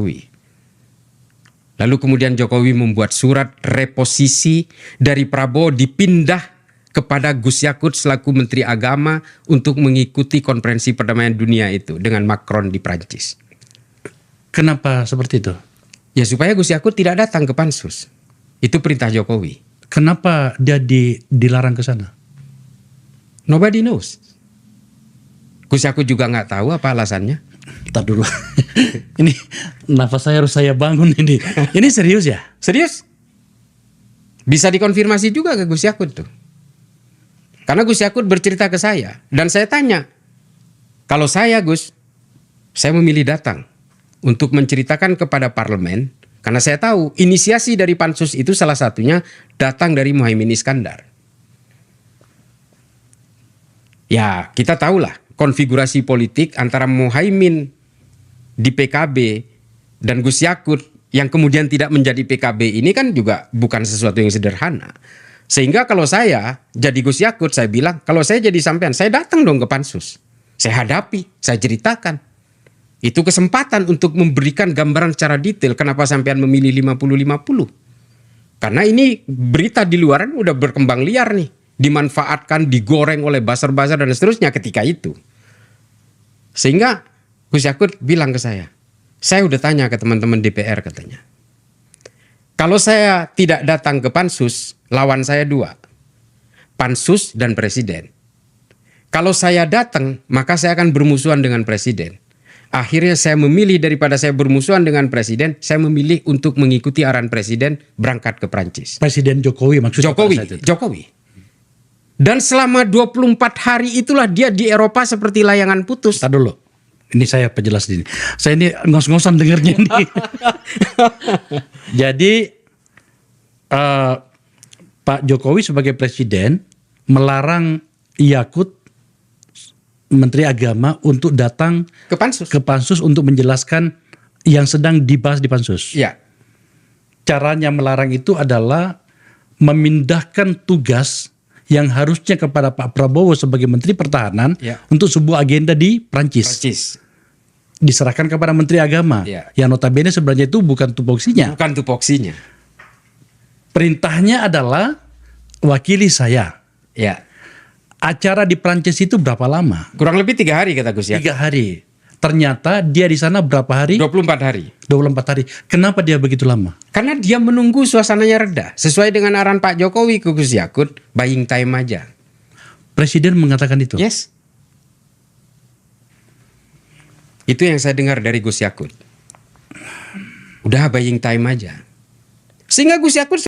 Jokowi. Lalu kemudian Jokowi membuat surat reposisi dari Prabowo dipindah kepada Gus Yakut selaku Menteri Agama untuk mengikuti konferensi perdamaian dunia itu dengan Macron di Prancis. Kenapa seperti itu? Ya supaya Gus Yakut tidak datang ke Pansus. Itu perintah Jokowi. Kenapa dia dilarang ke sana? Nobody knows. Gus Yakut juga nggak tahu apa alasannya. Ntar dulu. Ini nafas saya harus saya bangun ini. Ini serius ya? Serius? Bisa dikonfirmasi juga ke Gus Yakut tuh. Karena Gus Yakut bercerita ke saya. Dan saya tanya, kalau saya Gus, saya memilih datang untuk menceritakan kepada parlemen. Karena saya tahu inisiasi dari Pansus itu salah satunya datang dari Muhaimin Iskandar. Ya kita tahulah konfigurasi politik antara Muhaimin di PKB dan Gus Yakut yang kemudian tidak menjadi PKB ini kan juga bukan sesuatu yang sederhana. Sehingga kalau saya jadi Gus Yakut, saya bilang kalau saya jadi sampean, saya datang dong ke Pansus. Saya hadapi, saya ceritakan. Itu kesempatan untuk memberikan gambaran secara detail kenapa sampean memilih 50-50. Karena ini berita di luaran udah berkembang liar nih. Dimanfaatkan, digoreng oleh buzzer-buzzer dan seterusnya ketika itu. Sehingga Gus Yakut bilang ke saya udah tanya ke teman-teman DPR katanya. Kalau saya tidak datang ke Pansus, lawan saya dua. Pansus dan Presiden. Kalau saya datang, maka saya akan bermusuhan dengan Presiden. Akhirnya saya memilih daripada saya bermusuhan dengan Presiden, saya memilih untuk mengikuti arahan Presiden berangkat ke Prancis. Presiden Jokowi maksudnya? Jokowi. Dan selama 24 hari itulah dia di Eropa seperti layangan putus. Tadi dulu. Ini saya perjelas ini. Saya ini ngos-ngosan dengernya nih. Jadi Pak Jokowi sebagai Presiden melarang Yakut Menteri Agama untuk datang ke Pansus untuk menjelaskan yang sedang dibahas di Pansus. Ya. Caranya melarang itu adalah memindahkan tugas yang harusnya kepada Pak Prabowo sebagai Menteri Pertahanan untuk sebuah agenda di Prancis. Diserahkan kepada Menteri Agama. Yang notabene sebenarnya itu bukan tupoksinya. Perintahnya adalah wakili saya. Ya. Acara di Prancis itu berapa lama? Kurang lebih 3 hari kata Gus Yakut. 3 hari. Ternyata dia di sana berapa hari? 24 hari. 24 hari. Kenapa dia begitu lama? Karena dia menunggu suasananya reda. Sesuai dengan arahan Pak Jokowi ke Gus Yakut, buying time aja. Presiden mengatakan itu? Yes. Itu yang saya dengar dari Gus Yakut. Udah buying time aja. Sehingga Gus Yakut